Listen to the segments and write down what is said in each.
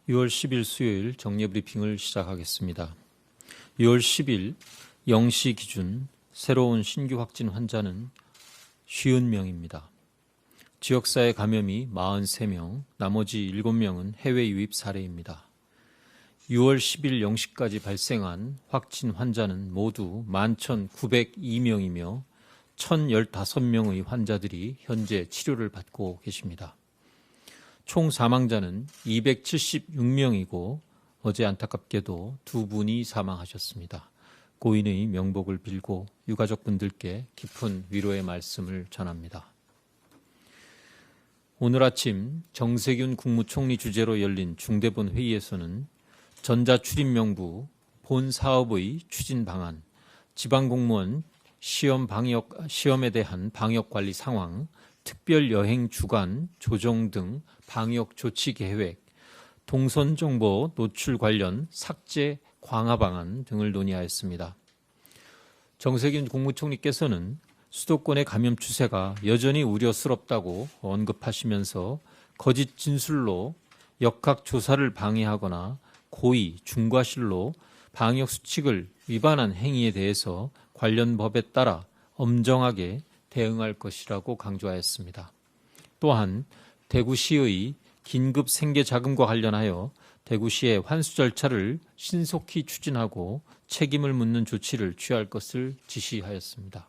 6월 10일 수요일 정례브리핑을 시작하겠습니다. 6월 10일 0시 기준 새로운 신규 확진 환자는 50명입니다. 지역사회 감염이 43명, 나머지 7명은 해외 유입 사례입니다. 6월 10일 0시까지 발생한 확진 환자는 모두 11,902명이며 1,015명의 환자들이 현재 치료를 받고 계십니다. 총 사망자는 276명이고 어제 안타깝게도 2분이 사망하셨습니다. 고인의 명복을 빌고 유가족분들께 깊은 위로의 말씀을 전합니다. 오늘 아침 정세균 국무총리 주재로 열린 중대본 회의에서는 전자출입명부 본사업의 추진 방안, 지방공무원 시험에 대한 방역관리 상황, 특별여행 주간 조정 등 방역 조치 계획, 동선정보 노출 관련 삭제 강화 방안 등을 논의하였습니다. 정세균 국무총리께서는 수도권의 감염 추세가 여전히 우려스럽다고 언급하시면서 거짓 진술로 역학조사를 방해하거나 고의, 중과실로 방역수칙을 위반한 행위에 대해서 관련 법에 따라 엄정하게 대응할 것이라고 강조하였습니다. 또한 대구시의 긴급 생계자금과 관련하여 대구시의 환수 절차를 신속히 추진하고 책임을 묻는 조치를 취할 것을 지시하였습니다.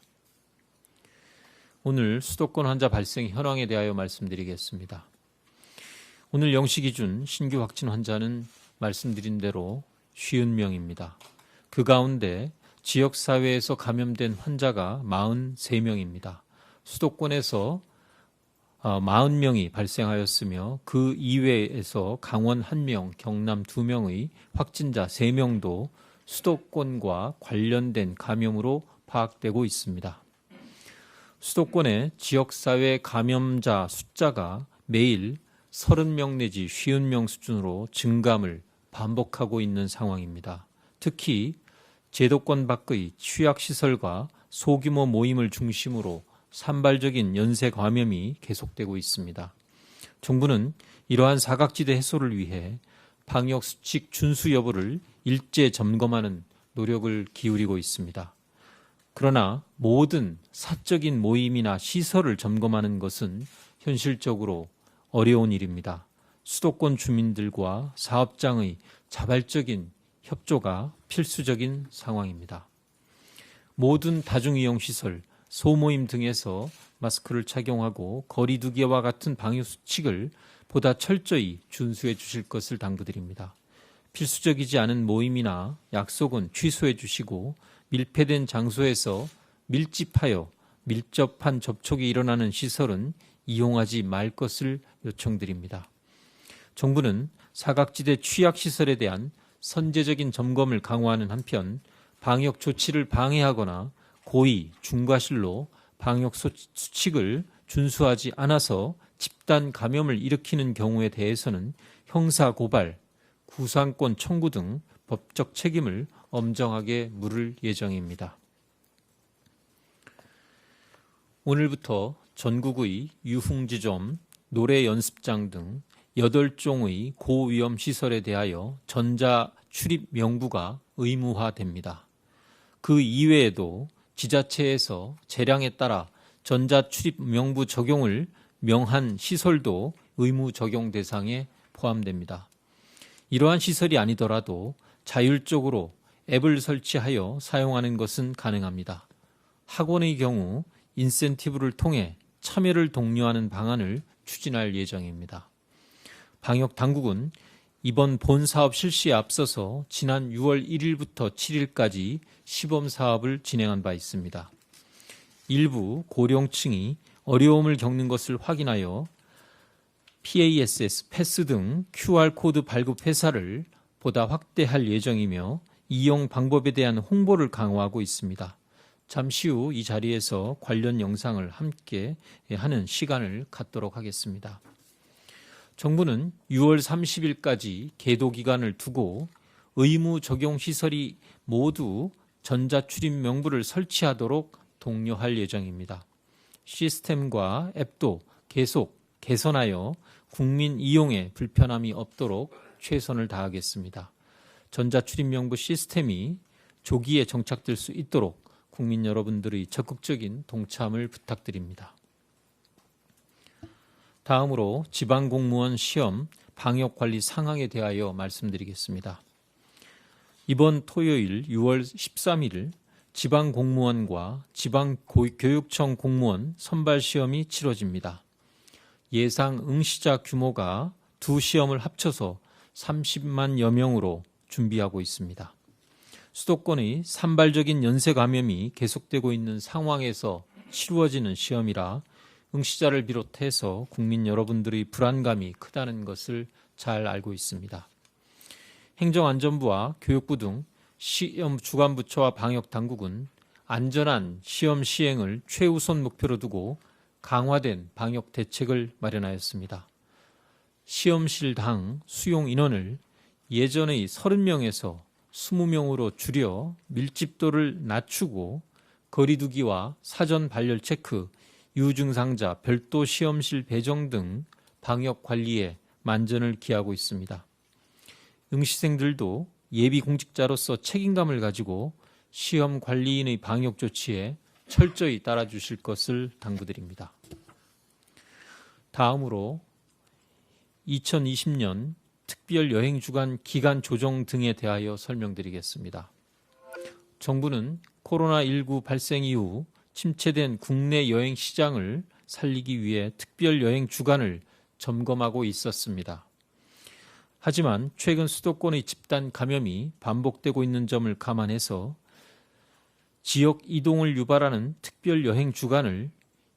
오늘 수도권 환자 발생 현황에 대하여 말씀드리겠습니다. 오늘 0시 기준 신규 확진 환자는 말씀드린 대로 50명입니다. 그 가운데 지역사회에서 감염된 환자가 43명입니다. 수도권에서 40명이 발생하였으며 그 이외에서 강원 1명, 경남 2명의 확진자 3명도 수도권과 관련된 감염으로 파악되고 있습니다. 수도권의 지역사회 감염자 숫자가 매일 30명 내지 50명 수준으로 증감을 반복하고 있는 상황입니다. 특히 제도권 밖의 취약시설과 소규모 모임을 중심으로 산발적인 연쇄 감염이 계속되고 있습니다. 정부는 이러한 사각지대 해소를 위해 방역수칙 준수 여부를 일제 점검하는 노력을 기울이고 있습니다. 그러나 모든 사적인 모임이나 시설을 점검하는 것은 현실적으로 어려운 일입니다. 수도권 주민들과 사업장의 자발적인 협조가 필수적인 상황입니다. 모든 다중이용시설, 소모임 등에서 마스크를 착용하고 거리 두기와 같은 방역수칙을 보다 철저히 준수해 주실 것을 당부드립니다. 필수적이지 않은 모임이나 약속은 취소해 주시고 밀폐된 장소에서 밀집하여 밀접한 접촉이 일어나는 시설은 이용하지 말 것을 요청드립니다. 정부는 사각지대 취약시설에 대한 선제적인 점검을 강화하는 한편 방역 조치를 방해하거나 고의, 중과실로 방역 수칙을 준수하지 않아서 집단 감염을 일으키는 경우에 대해서는 형사고발, 구상권 청구 등 법적 책임을 엄정하게 물을 예정입니다. 오늘부터 전국의 유흥지점, 노래 연습장 등 8종의 고위험 시설에 대하여 전자 출입 명부가 의무화됩니다. 그 이외에도 지자체에서 재량에 따라 전자 출입 명부 적용을 명한 시설도 의무 적용 대상에 포함됩니다. 이러한 시설이 아니더라도 자율적으로 앱을 설치하여 사용하는 것은 가능합니다. 학원의 경우 인센티브를 통해 참여를 독려하는 방안을 추진할 예정입니다. 방역 당국은 이번 본 사업 실시에 앞서서 지난 6월 1일부터 7일까지 시범 사업을 진행한 바 있습니다. 일부 고령층이 어려움을 겪는 것을 확인하여 PASS, 패스 등 QR코드 발급 회사를 보다 확대할 예정이며 이용 방법에 대한 홍보를 강화하고 있습니다. 잠시 후 이 자리에서 관련 영상을 함께 하는 시간을 갖도록 하겠습니다. 정부는 6월 30일까지 계도 기간을 두고 의무 적용 시설이 모두 전자출입 명부를 설치하도록 독려할 예정입니다. 시스템과 앱도 계속 개선하여 국민 이용에 불편함이 없도록 최선을 다하겠습니다. 전자출입명부 시스템이 조기에 정착될 수 있도록 국민 여러분들의 적극적인 동참을 부탁드립니다. 다음으로 지방공무원 시험 방역관리 상황에 대하여 말씀드리겠습니다. 이번 토요일 6월 13일 지방공무원과 지방교육청 공무원 선발시험이 치러집니다. 예상 응시자 규모가 두 시험을 합쳐서 30만여 명으로 준비하고 있습니다. 수도권의 산발적인 연쇄 감염이 계속되고 있는 상황에서 치루어지는 시험이라 응시자를 비롯해서 국민 여러분들의 불안감이 크다는 것을 잘 알고 있습니다. 행정안전부와 교육부 등 시험 주관부처와 방역당국은 안전한 시험 시행을 최우선 목표로 두고 강화된 방역 대책을 마련하였습니다. 시험실당 수용 인원을 예전의 30명에서 20명으로 줄여 밀집도를 낮추고 거리두기와 사전 발열 체크, 유증상자 별도 시험실 배정 등 방역 관리에 만전을 기하고 있습니다. 응시생들도 예비 공직자로서 책임감을 가지고 시험 관리인의 방역 조치에 철저히 따라주실 것을 당부드립니다. 다음으로 2020년 특별 여행 주간 기간 조정 등에 대하여 설명드리겠습니다. 정부는 코로나19 발생 이후 침체된 국내 여행 시장을 살리기 위해 특별 여행 주간을 점검하고 있었습니다. 하지만 최근 수도권의 집단 감염이 반복되고 있는 점을 감안해서 지역 이동을 유발하는 특별 여행 주간을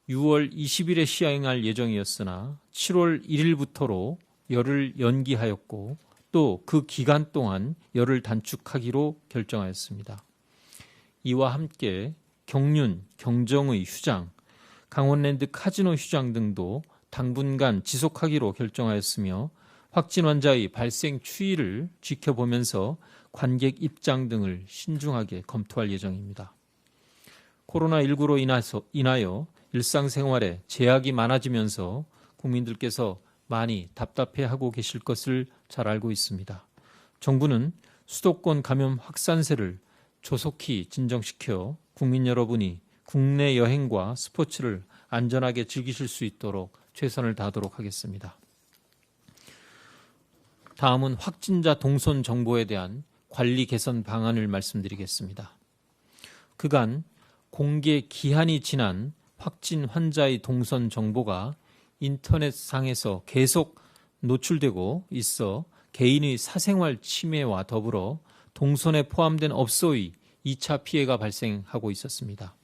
6월 20일에 시행할 예정이었으나 7월 1일부터로 열흘 연기하였고 또 그 기간 동안 열흘 단축하기로 결정하였습니다. 이와 함께 경륜, 경정의 휴장, 강원랜드 카지노 휴장 등도 당분간 지속하기로 결정하였으며 확진 환자의 발생 추이를 지켜보면서 관객 입장 등을 신중하게 검토할 예정입니다. 코로나19로 인하여 일상생활에 제약이 많아지면서 국민들께서 많이 답답해하고 계실 것을 잘 알고 있습니다. 정부는 수도권 감염 확산세를 조속히 진정시켜 국민 여러분이 국내 여행과 스포츠를 안전하게 즐기실 수 있도록 최선을 다하도록 하겠습니다. 다음은 확진자 동선 정보에 대한 관리 개선 방안을 말씀드리겠습니다. 그간 공개 기한이 지난 확진 환자의 동선 정보가 인터넷상에서 계속 노출되고 있어 개인의 사생활 침해와 더불어 동선에 포함된 업소의 2차 피해가 발생하고 있었습니다.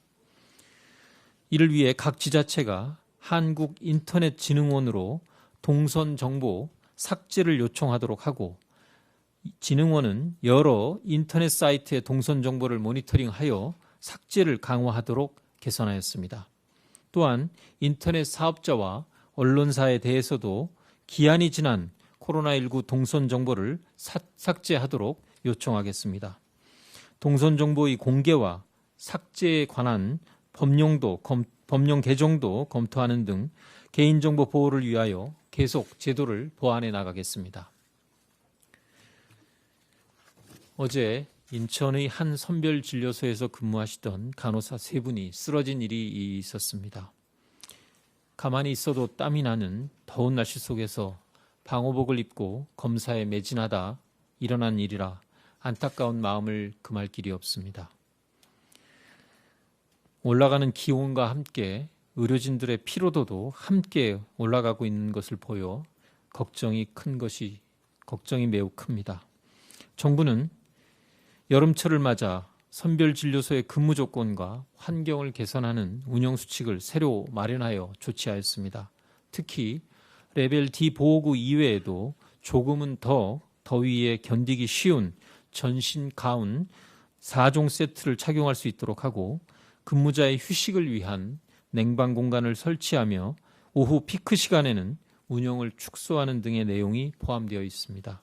이를 위해 각 지자체가 한국인터넷진흥원으로 동선 정보 삭제를 요청하도록 하고 진흥원은 여러 인터넷 사이트의 동선 정보를 모니터링하여 삭제를 강화하도록 개선하였습니다. 또한 인터넷 사업자와 언론사에 대해서도 기한이 지난 코로나19 동선 정보를 삭제하도록 요청하겠습니다. 동선 정보의 공개와 삭제에 관한 법령 개정도 검토하는 등 개인정보 보호를 위하여 계속 제도를 보완해 나가겠습니다. 어제 인천의 한 선별진료소에서 근무하시던 간호사 3분이 쓰러진 일이 있었습니다. 가만히 있어도 땀이 나는 더운 날씨 속에서 방호복을 입고 검사에 매진하다 일어난 일이라 안타까운 마음을 금할 길이 없습니다. 올라가는 기온과 함께 의료진들의 피로도도 함께 올라가고 있는 것을 보여 걱정이 매우 큽니다. 정부는 여름철을 맞아 선별진료소의 근무 조건과 환경을 개선하는 운영수칙을 새로 마련하여 조치하였습니다. 특히 레벨 D 보호구 이외에도 조금은 더 더위에 견디기 쉬운 전신 가운 4종 세트를 착용할 수 있도록 하고 근무자의 휴식을 위한 냉방 공간을 설치하며 오후 피크 시간에는 운영을 축소하는 등의 내용이 포함되어 있습니다.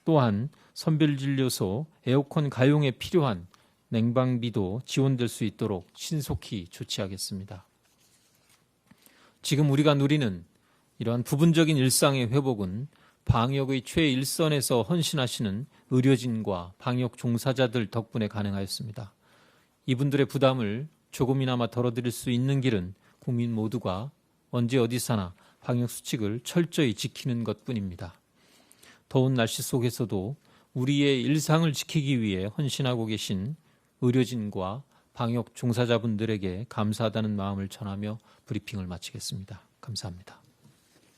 또한 선별진료소 에어컨 가용에 필요한 냉방비도 지원될 수 있도록 신속히 조치하겠습니다. 지금 우리가 누리는 이러한 부분적인 일상의 회복은 방역의 최일선에서 헌신하시는 의료진과 방역 종사자들 덕분에 가능하였습니다. 이분들의 부담을 조금이나마 덜어드릴 수 있는 길은 국민 모두가 언제 어디서나 방역 수칙을 철저히 지키는 것뿐입니다. 더운 날씨 속에서도 우리의 일상을 지키기 위해 헌신하고 계신 의료진과 방역 종사자분들에게 감사하다는 마음을 전하며 브리핑을 마치겠습니다. 감사합니다.